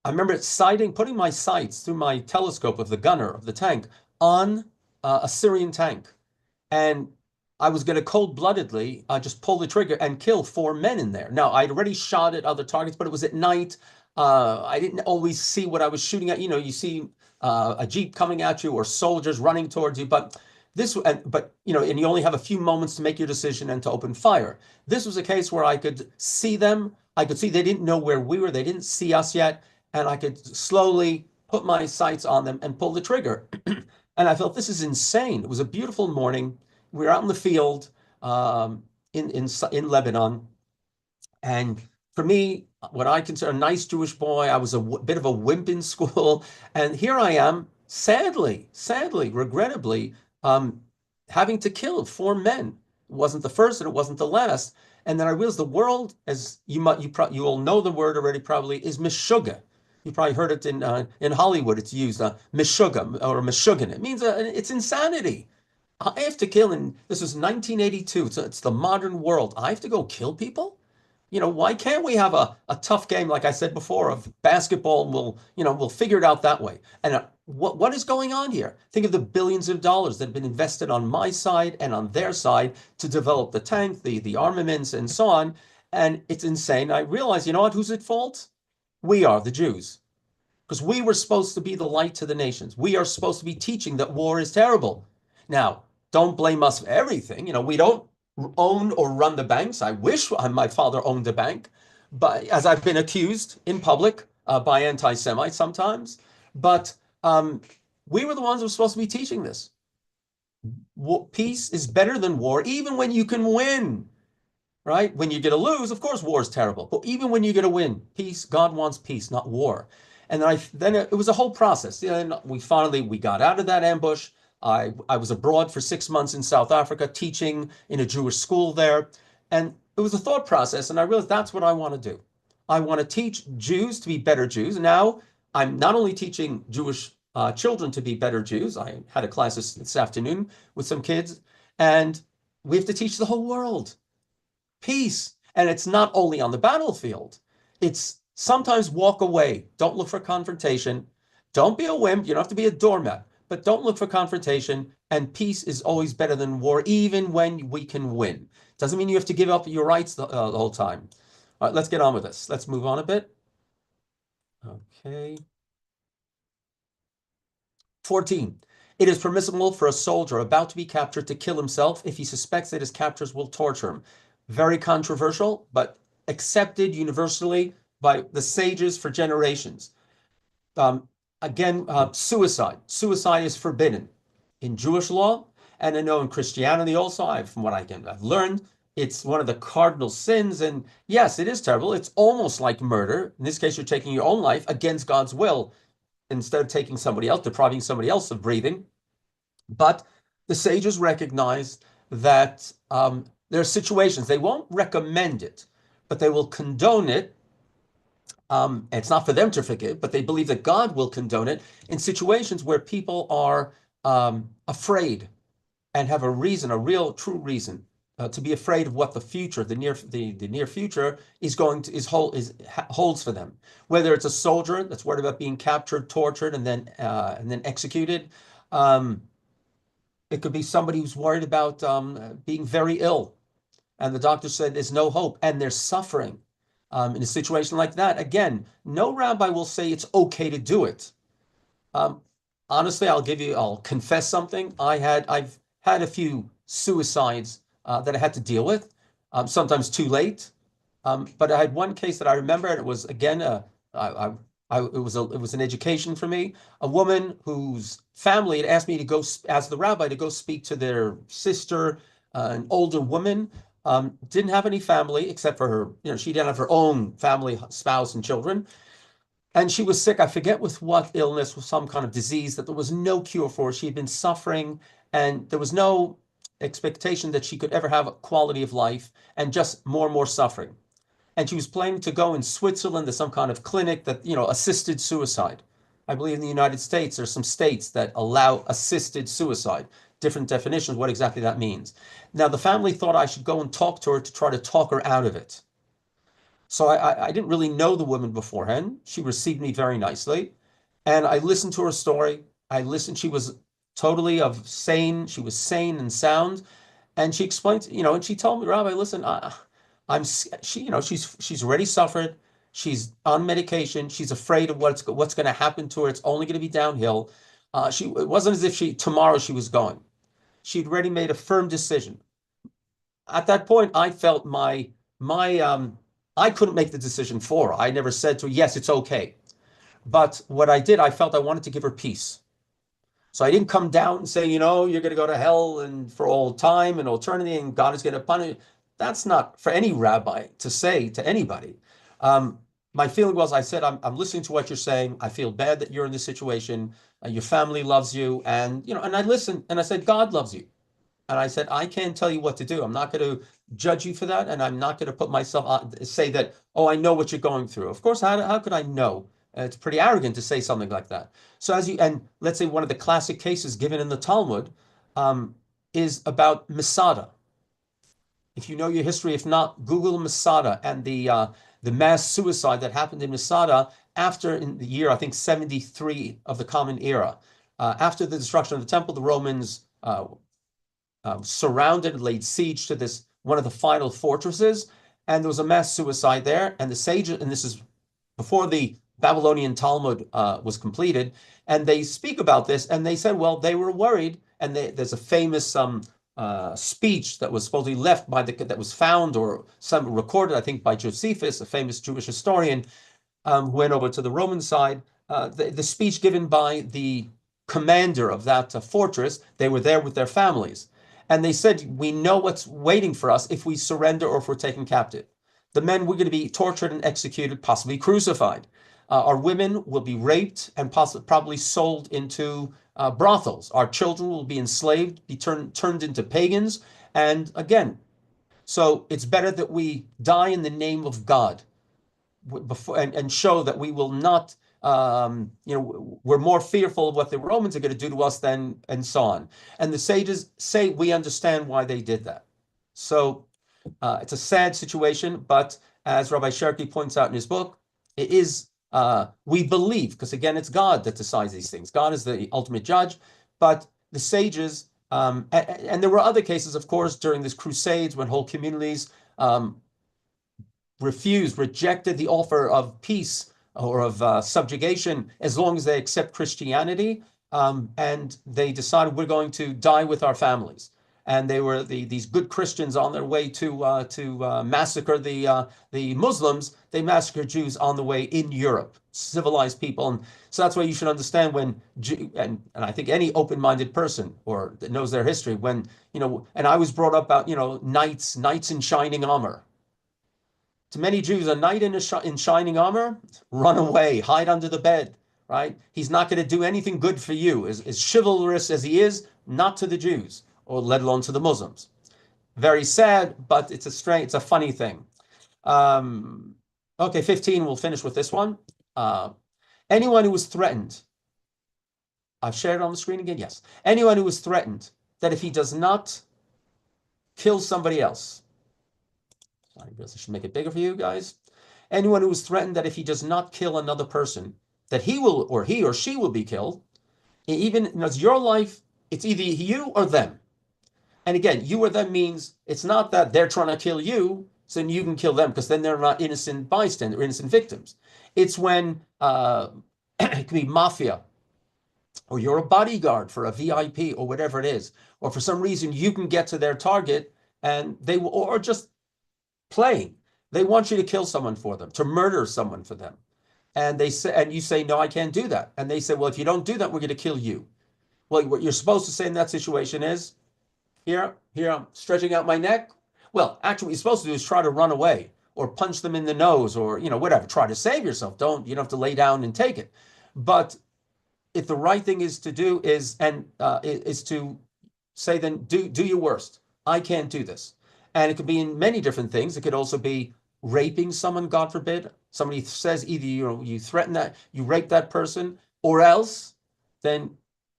I remember putting my sights through my telescope of the gunner of the tank on a Syrian tank. And I was going to cold-bloodedly just pull the trigger and kill 4 men in there. Now, I'd already shot at other targets, but it was at night. I didn't always see what I was shooting at. You see a Jeep coming at you or soldiers running towards you, but and you only have a few moments to make your decision and to open fire. This was a case where I could see them. I could see they didn't know where we were. They didn't see us yet, and I could slowly put my sights on them and pull the trigger. And I felt this is insane. It was a beautiful morning. We were out in the field in Lebanon, and for me, what I consider a nice Jewish boy, I was a bit of a wimp in school, and here I am, sadly, regrettably, um, having to kill 4 men. It wasn't the first, and it wasn't the last. And then I realized the world, as you all know the word already, probably is mishuga. You probably heard it in Hollywood. It's used mishuga or mishugan. It means it's insanity. I have to kill, and this is 1982. It's the modern world. I have to go kill people? Why can't we have a tough game, like I said before, of basketball, and we'll figure it out that way. And what is going on here? Think of the billions of dollars that have been invested on my side and on their side to develop the tank, the armaments, and so on. And it's insane. I realize, you know what? Who's at fault? We are, the Jews. Because we were supposed to be the light to the nations. We are supposed to be teaching that war is terrible. Now, don't blame us for everything. We don't own or run the banks. I wish my father owned a bank, but as I've been accused in public by anti-Semites sometimes. But we were the ones who were supposed to be teaching this. Peace is better than war, even when you can win. Right? When you get to lose, of course, war is terrible. But even when you get to win, peace, God wants peace, not war. And then it was a whole process. And we got out of that ambush. I was abroad for 6 months in South Africa teaching in a Jewish school there. And it was a thought process. And I realized that's what I want to do. I want to teach Jews to be better Jews. Now I'm not only teaching Jewish children to be better Jews. I had a class this afternoon with some kids, and we have to teach the whole world peace. And it's not only on the battlefield. It's sometimes walk away. Don't look for confrontation. Don't be a wimp. You don't have to be a doormat, but don't look for confrontation. And peace is always better than war, even when we can win. Doesn't mean you have to give up your rights the whole time. All right, let's get on with this. Let's move on a bit. Okay. 14. It is permissible for a soldier about to be captured to kill himself if he suspects that his captors will torture him. Very controversial, but accepted universally by the sages for generations. Again, suicide. Suicide is forbidden in Jewish law, and I know in Christianity also. From what I've learned, it's one of the cardinal sins. And yes, it is terrible. It's almost like murder. In this case, you're taking your own life against God's will instead of taking somebody else, depriving somebody else of breathing. But the sages recognize that there are situations, they won't recommend it, but they will condone it. It's not for them to forgive, but they believe that God will condone it in situations where people are afraid and have a reason, a real, true reason to be afraid of what the future, the near future, holds for them. Whether it's a soldier that's worried about being captured, tortured, and then executed. It could be somebody who's worried about being very ill, and the doctor said there's no hope, and they're suffering. In a situation like that, again, no rabbi will say it's okay to do it. Honestly, I'll confess something. I've had a few suicides that I had to deal with, sometimes too late. But I had one case that I remember, and it was again it was an education for me. A woman whose family had asked me to go, as the rabbi, to go speak to their sister, an older woman, didn't have any family except for her. She didn't have her own family, spouse, and children. And she was sick. I forget with what illness, with some kind of disease that there was no cure for. She had been suffering, and there was no expectation that she could ever have a quality of life, and just more and more suffering. And she was planning to go in Switzerland to some kind of clinic that, assisted suicide. I believe in the United States, there's some states that allow assisted suicide. Different definitions, what exactly that means. Now, the family thought I should go and talk to her to try to talk her out of it. So I didn't really know the woman beforehand. She received me very nicely. And I listened to her story. I listened. She was totally of sane. She was sane and sound. And she explained, and she told me, Rabbi, listen, she's already suffered. She's on medication. She's afraid of what's going to happen to her. It's only going to be downhill. It wasn't as if tomorrow she was going. She'd already made a firm decision. At that point, I felt I couldn't make the decision for her. I never said to her, yes, it's okay. But what I did, I felt I wanted to give her peace. So I didn't come down and say, you're going to go to hell and for all time and eternity and God is going to punish. That's not for any rabbi to say to anybody. Um, my feeling was, I said, I'm listening to what you're saying. I feel bad that you're in this situation. Your family loves you. And I listened and I said, God loves you. And I said, I can't tell you what to do. I'm not going to judge you for that. And I'm not going to put myself say that, oh, I know what you're going through. Of course, how could I know? It's pretty arrogant to say something like that. So and let's say one of the classic cases given in the Talmud is about Masada. If you know your history, if not, Google Masada and the mass suicide that happened in Masada after in the year, I think 73 of the Common Era. After the destruction of the temple, the Romans surrounded and laid siege to this one of the final fortresses, and there was a mass suicide there. And the sages, and this is before the Babylonian Talmud was completed, and they speak about this, and they said, well, they were worried, and there's a famous speech that was supposedly left that was found or some recorded, I think, by Josephus, a famous Jewish historian, who went over to the Roman side. The speech given by the commander of that fortress. They were there with their families. And they said, we know what's waiting for us if we surrender or if we're taken captive. The men were going to be tortured and executed, possibly crucified. Our women will be raped and probably sold into brothels. Our children will be enslaved, be turned into pagans. And again, so it's better that we die in the name of God before and show that we will not we're more fearful of what the Romans are going to do to us than, and so on. And the sages say we understand why they did that. So it's a sad situation, but as Rabbi Cherki points out in his book, it is, we believe, because again, it's God that decides these things. God is the ultimate judge, but the sages, and there were other cases, of course, during this crusades when whole communities rejected the offer of peace or of subjugation as long as they accept Christianity. And they decided we're going to die with our families. And they were these good Christians on their way to massacre the Muslims. They massacred Jews on the way in Europe, civilized people. And so that's why you should understand when, and I think any open-minded person or that knows their history, when, and I was brought up about, knights in shining armor. To many Jews, a knight in shining armor, run away, hide under the bed, right? He's not going to do anything good for you. As chivalrous as he is, not to the Jews, or let alone to the Muslims. Very sad, but it's a funny thing. Okay, 15, we'll finish with this one. Anyone who was threatened, I've shared it on the screen again, yes. Anyone who was threatened that if he does not kill somebody else, I guess I should make it bigger for you guys. Anyone who is threatened that if he does not kill another person, that he or she will be killed, even it's your life, it's either you or them. And again, you or them means it's not that they're trying to kill you, so then you can kill them, because then they're not innocent bystanders or innocent victims. It's when it can be mafia, or you're a bodyguard for a VIP or whatever it is, or for some reason you can get to their target and they will, or just playing. They want you to kill someone for them, to murder someone for them. And they say, and you say, no, I can't do that. And they say, well, if you don't do that, we're going to kill you. Well, what you're supposed to say in that situation is, here, I'm stretching out my neck. Well, actually, what you're supposed to do is try to run away or punch them in the nose or, whatever. Try to save yourself. You don't have to lay down and take it. But if the right thing is to do is to say, then do your worst. I can't do this. And it could be in many different things. It could also be raping someone, God forbid. Somebody says either you threaten that, you rape that person, or else then,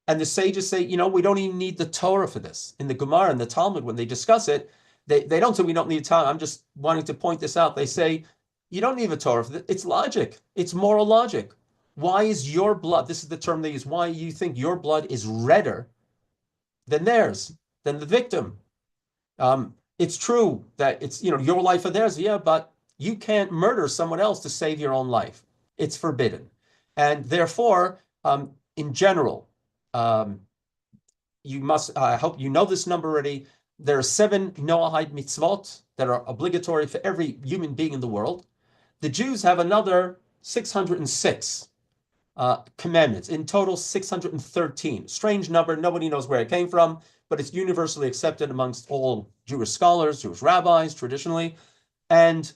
and the sages say, we don't even need the Torah for this. In the Gemara and the Talmud, when they discuss it, they don't say we don't need time. I'm just wanting to point this out. They say, You don't need a Torah for that. It's logic. It's moral logic. Why is your blood, this is the term they use, why you think your blood is redder than theirs, than the victim? It's true that it's, your life or theirs, yeah, but you can't murder someone else to save your own life. It's forbidden. And therefore, in general, you must, I hope you know this number already. There are 7 Noahide mitzvot that are obligatory for every human being in the world. The Jews have another 606 commandments. In total, 613. Strange number. Nobody knows where it came from, but it's universally accepted amongst all Jewish scholars, Jewish rabbis, traditionally. And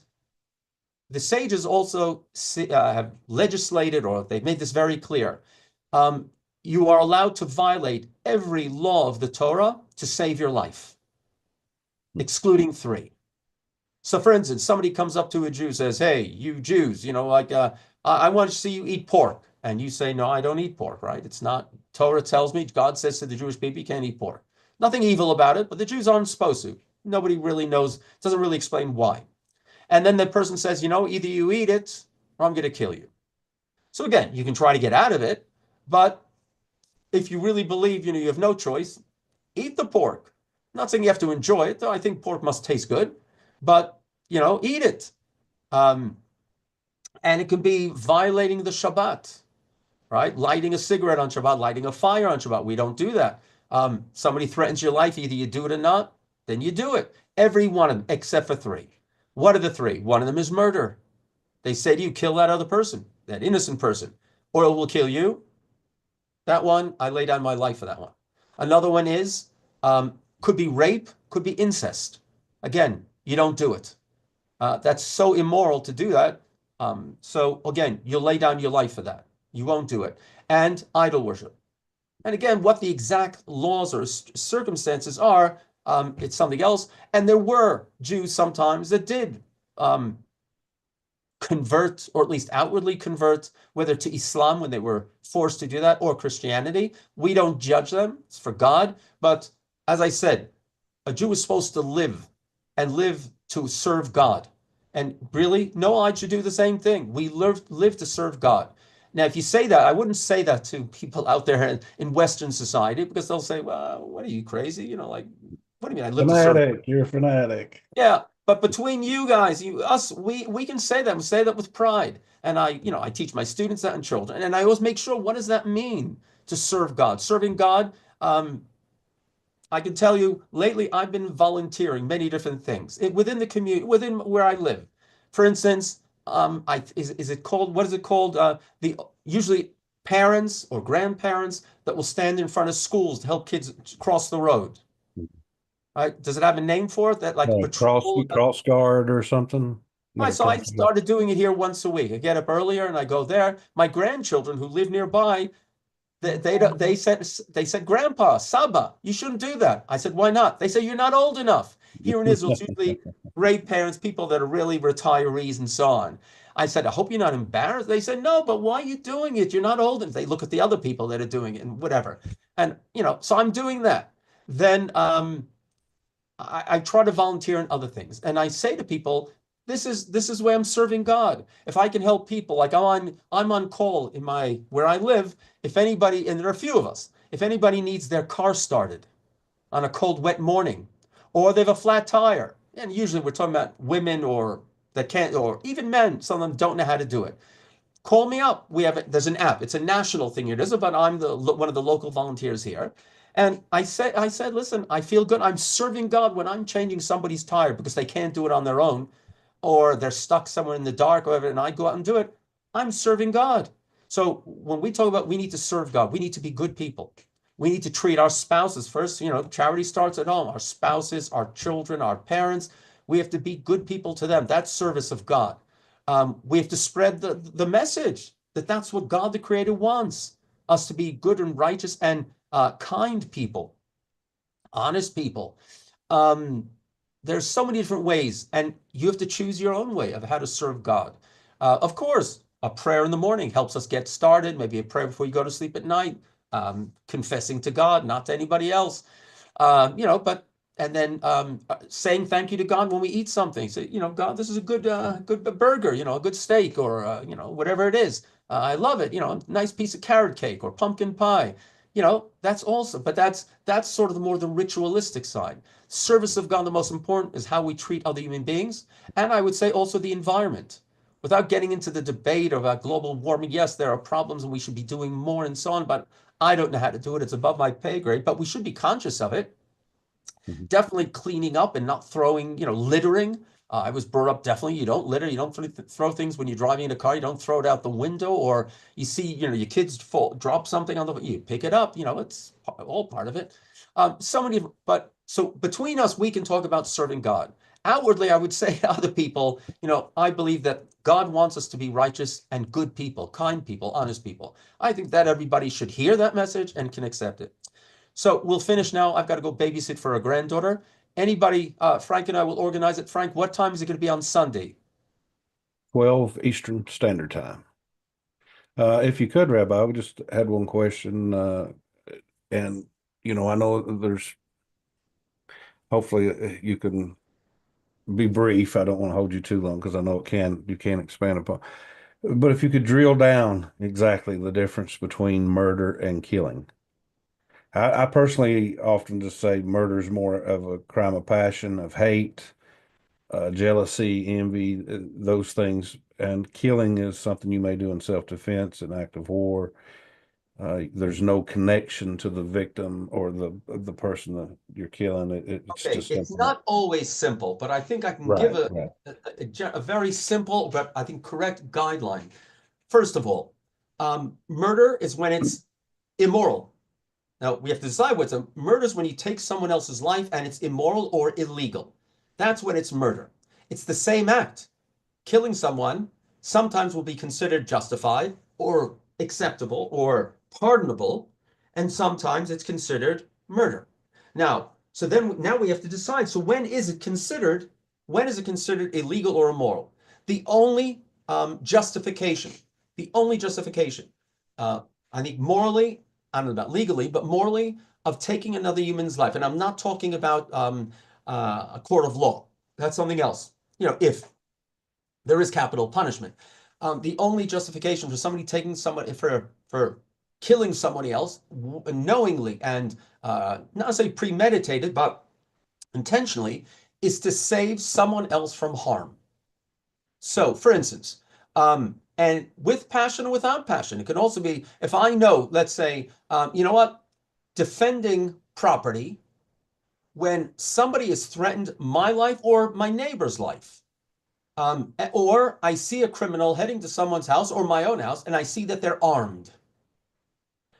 the sages also have legislated, or they've made this very clear. You are allowed to violate every law of the Torah to save your life, excluding 3. So, for instance, somebody comes up to a Jew, says, "Hey, you Jews, I want to see you eat pork." And you say, "No, I don't eat pork," right? It's not, Torah tells me, God says to the Jewish people, you can't eat pork. Nothing evil about it, but the Jews aren't supposed to. Nobody really knows, doesn't really explain why. And then the person says, either you eat it or I'm going to kill you. So again, you can try to get out of it, but if you really believe, you have no choice, eat the pork. I'm not saying you have to enjoy it, though I think pork must taste good, but, eat it. And it can be violating the Shabbat, right? Lighting a cigarette on Shabbat, lighting a fire on Shabbat. We don't do that. Somebody threatens your life, either you do it or not, then you do it. Every one of them, except for 3. What are the 3? One of them is murder. They say to you, kill that other person, that innocent person, or it will kill you. That one, I lay down my life for that one. Another one is, could be rape, could be incest. Again, you don't do it. That's so immoral to do that. So again, you'll lay down your life for that. You won't do it. And idol worship. And again, what the exact laws or circumstances are, it's something else. And there were Jews sometimes that did convert, or at least outwardly convert, whether to Islam when they were forced to do that, or Christianity. We don't judge them. It's for God. But as I said, a Jew is supposed to live and live to serve God. And really, Noahide should do the same thing. We live to serve God. Now, if you say that, I wouldn't say that to people out there in Western society, because they'll say, "Well, what are you, crazy? What do you mean I live to serve?" Fanatic, you're a fanatic. Yeah, but between you guys, us, we can say that. We say that with pride. And I teach my students that and children, and I always make sure, what does that mean to serve God? Serving God, I can tell you, lately I've been volunteering many different things within the community, within where I live. For instance, is it called, what is it called? The usually parents or grandparents that will stand in front of schools to help kids cross the road. Right? Does it have a name for it? That like a patrol? Cross guard or something. Right, so I started doing it here once a week. I get up earlier and I go there. My grandchildren who live nearby, they said, "Grandpa, Saba, you shouldn't do that." I said, "Why not?" They say, "You're not old enough." Here in Israel, it's usually great parents, people that are really retirees and so on. I said, "I hope you're not embarrassed." They said, "No, but why are you doing it? You're not old enough." They look at the other people that are doing it and whatever. And, so I'm doing that. Then I try to volunteer in other things. And I say to people, this is where I'm serving God. If I can help people, like I'm on call in where I live, if anybody, and there are a few of us, if anybody needs their car started on a cold, wet morning, or they have a flat tire, and usually we're talking about women or that can't, or even men, some of them don't know how to do it. Call me up. There's an app. It's a national thing here. It isn't, but I'm one of the local volunteers here. And I said, listen, I feel good. I'm serving God when I'm changing somebody's tire because they can't do it on their own, or they're stuck somewhere in the dark or whatever, and I go out and do it. I'm serving God. So when we talk about we need to serve God, we need to be good people. We need to treat our spouses first. Charity starts at home. Our spouses, our children, our parents. We have to be good people to them. That's service of God. We have to spread the message that that's what God the Creator wants, us to be good and righteous and kind people, honest people. There's so many different ways, and you have to choose your own way of how to serve God. Of course, a prayer in the morning helps us get started, maybe a prayer before you go to sleep at night, confessing to God, not to anybody else. But and then saying thank you to God when we eat something. Say, God, this is a good burger, a good steak, or whatever it is. I love it. A nice piece of carrot cake or pumpkin pie. That's also, but that's sort of the ritualistic side. Service of God, the most important is how we treat other human beings, and I would say also the environment. Without getting into the debate about global warming, yes, there are problems and we should be doing more and so on, but I don't know how to do it. It's above my pay grade, but we should be conscious of it. Mhm. Definitely cleaning up and not throwing, littering. I was brought up definitely, you don't litter, you don't throw things when you're driving in a car, you don't throw it out the window, or you see, your kids drop something on you pick it up, it's all part of it. So between us, we can talk about serving God. Outwardly, I would say to other people, I believe that God wants us to be righteous and good people, kind people, honest people. I think that everybody should hear that message and can accept it. So we'll finish now. I've got to go babysit for a granddaughter. Anybody, Frank and I will organize it. Frank, what time is it going to be on Sunday? 12 Eastern Standard Time. If you could, Rabbi, we just had one question. And, I know there's hopefully you can be brief. I don't want to hold you too long because I know you can expand upon. But if you could drill down exactly the difference between murder and killing. I personally often just say murder is more of a crime of passion, of hate, jealousy, envy, those things. And killing is something you may do in self-defense, an act of war. There's no connection to the victim or the person that you're killing. It's Okay, just it's something. not always simple, but I think I can give Right, a, right. a, a very simple, but I think correct guideline. First of all, murder is when it's immoral. Now, we have to decide what's a murder is when you take someone else's life and it's immoral or illegal. That's when it's murder. It's the same act. Killing someone sometimes will be considered justified or acceptable or pardonable, and sometimes it's considered murder. Now we have to decide. So when is it considered illegal or immoral? The only justification, the only justification, uh, I think morally, I don't know about legally, but morally, of taking another human's life, and I'm not talking about a court of law. That's something else. If there is capital punishment. The only justification for somebody taking somebody for killing somebody else knowingly and not say premeditated, but intentionally, is to save someone else from harm. So, for instance, and with passion or without passion, it can also be if I know, let's say, you know what, defending property when somebody has threatened my life or my neighbor's life. Or I see a criminal heading to someone's house or my own house, and I see that they're armed.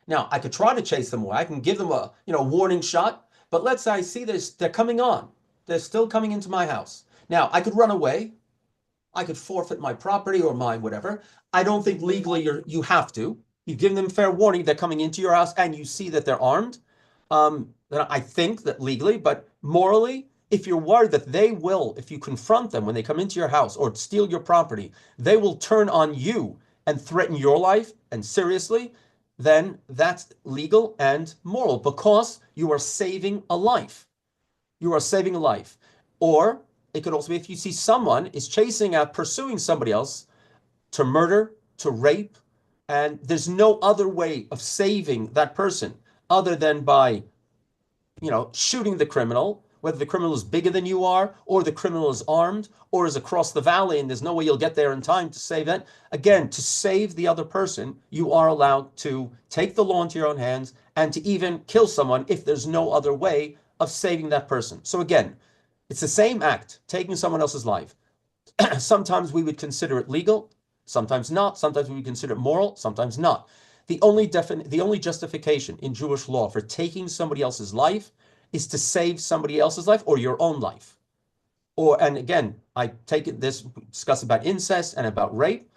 Now, I could try to chase them away. I can give them a warning shot, but let's say I see this, they're coming on. They're still coming into my house. Now, I could run away. I could forfeit my property or my whatever. I don't think legally you have to. You've given them fair warning. They're coming into your house, and you see that they're armed. Then I think that legally, but morally, if you're worried that they will, if you confront them when they come into your house or steal your property, they will turn on you and threaten your life and seriously, then that's legal and moral because you are saving a life. You are saving a life. Or it could also be if you see someone is chasing out, pursuing somebody else to murder, to rape, and there's no other way of saving that person other than by shooting the criminal, whether the criminal is bigger than you are, or the criminal is armed, or is across the valley and there's no way you'll get there in time to save it. Again, to save the other person, you are allowed to take the law into your own hands and to even kill someone if there's no other way of saving that person. So again, it's the same act, taking someone else's life. Sometimes we would consider it legal, sometimes not. Sometimes we would consider it moral, sometimes not. The only justification in Jewish law for taking somebody else's life is to save somebody else's life or your own life. And again, I take it this discuss about incest and about rape.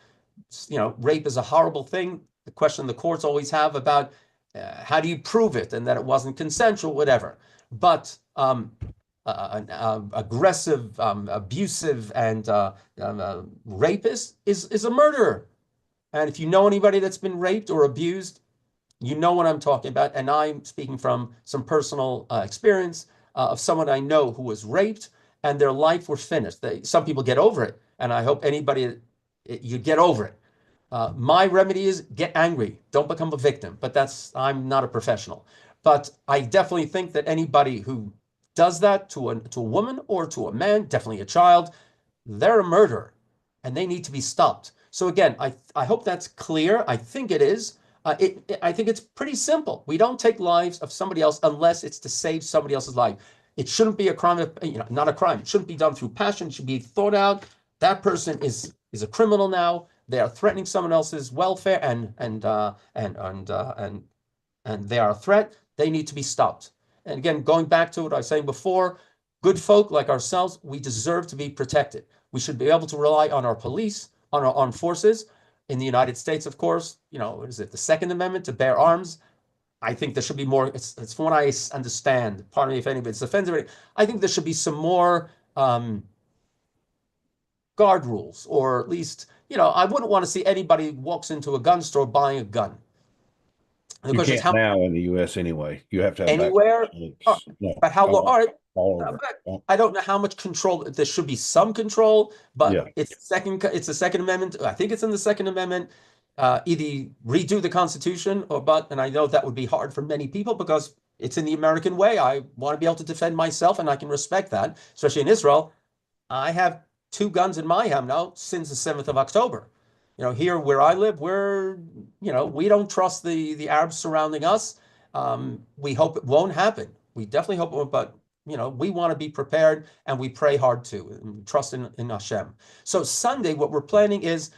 Rape is a horrible thing. The question the courts always have about how do you prove it and that it wasn't consensual, whatever. But aggressive, abusive, and rapist is a murderer. And if you know anybody that's been raped or abused, you know what I'm talking about. And I'm speaking from some personal experience. of someone I know who was raped and their life were finished. Some people get over it, and I hope you get over it. My remedy is get angry, don't become a victim. But I'm not a professional. But I definitely think that anybody who does that to a woman or to a man, definitely a child, they're a murderer, and they need to be stopped. So again, I hope that's clear. I think it is. I think it's pretty simple. We don't take lives of somebody else unless it's to save somebody else's life. It shouldn't be a crime, not a crime. It shouldn't be done through passion. It should be thought out. That person is a criminal now. They are threatening someone else's welfare, and they are a threat. They need to be stopped. And again, going back to what I was saying before, good folk like ourselves, we deserve to be protected. We should be able to rely on our police, on our armed forces. In the United States, of course, is it the Second Amendment to bear arms? I think there should be more. It's from what I understand. Pardon me if anybody's offended. I think there should be some more guard rules, or at least, I wouldn't want to see anybody walks into a gun store buying a gun. The You question is can't how now in the US anyway. You have to have anywhere, background. No, but how long? All right, all over. I don't know how much control. There should be some control, but Yeah. it's the Second Amendment. I think it's in the Second Amendment. Either redo the Constitution, and I know that would be hard for many people because it's in the American way. I want to be able to defend myself, and I can respect that, especially in Israel. I have 2 guns in my home now since the 7th of October. Here where I live, we don't trust the Arabs surrounding us. We hope it won't happen. We definitely hope it won't, but we want to be prepared, and we pray hard too, and trust in Hashem. So Sunday, what we're planning is,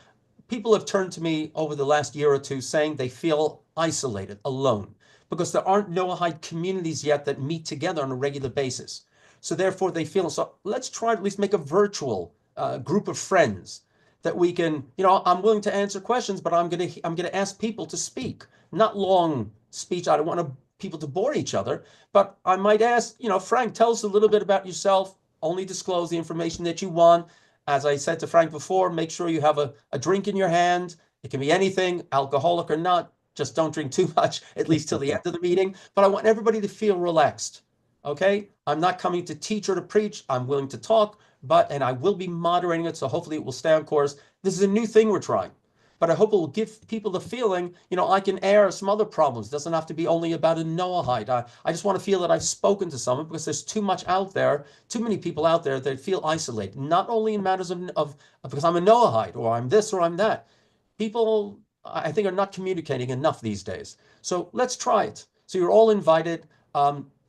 people have turned to me over the last year or two saying they feel isolated, alone, because there aren't Noahide communities yet that meet together on a regular basis. So therefore they feel, so let's try to at least make a virtual group of friends that we can, I'm willing to answer questions, but I'm gonna ask people to speak, not long speech. I don't want people to bore each other, but I might ask, Frank, tell us a little bit about yourself. Only disclose the information that you want. As I said to Frank before, make sure you have a drink in your hand. It can be anything, alcoholic or not. Just don't drink too much, at least till the end of the meeting. But I want everybody to feel relaxed. Okay? I'm not coming to teach or to preach. I'm willing to talk, and I will be moderating it, so hopefully it will stay on course. This is a new thing we're trying, but I hope it will give people the feeling, I can air some other problems. It doesn't have to be only about a Noahide. I just want to feel that I've spoken to someone, because there's too much out there, too many people out there that feel isolated, not only in matters of because I'm a Noahide, or I'm this, or I'm that. People, I think, are not communicating enough these days. So let's try it. So you're all invited.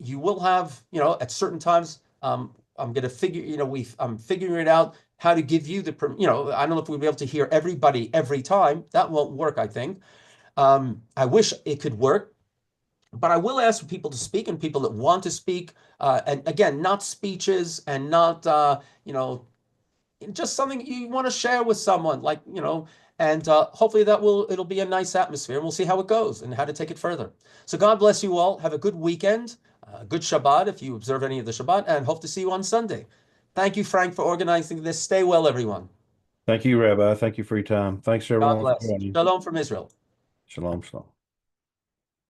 You will have, at certain times, I'm going to figure, I'm figuring it out how to give you the, I don't know if we'll be able to hear everybody every time. That won't work, I think. I wish it could work, but I will ask for people to speak, and people that want to speak. And again, not speeches, and not, just something you want to share with someone, like, and hopefully it'll be a nice atmosphere, and we'll see how it goes and how to take it further. So God bless you all. Have a good weekend, good Shabbat if you observe any of the Shabbat, and hope to see you on Sunday. Thank you, Frank, for organizing this. Stay well, everyone. Thank you, Rabbi. Thank you for your time. Thanks, God everyone, for bless. joining. Shalom from Israel. Shalom, shalom.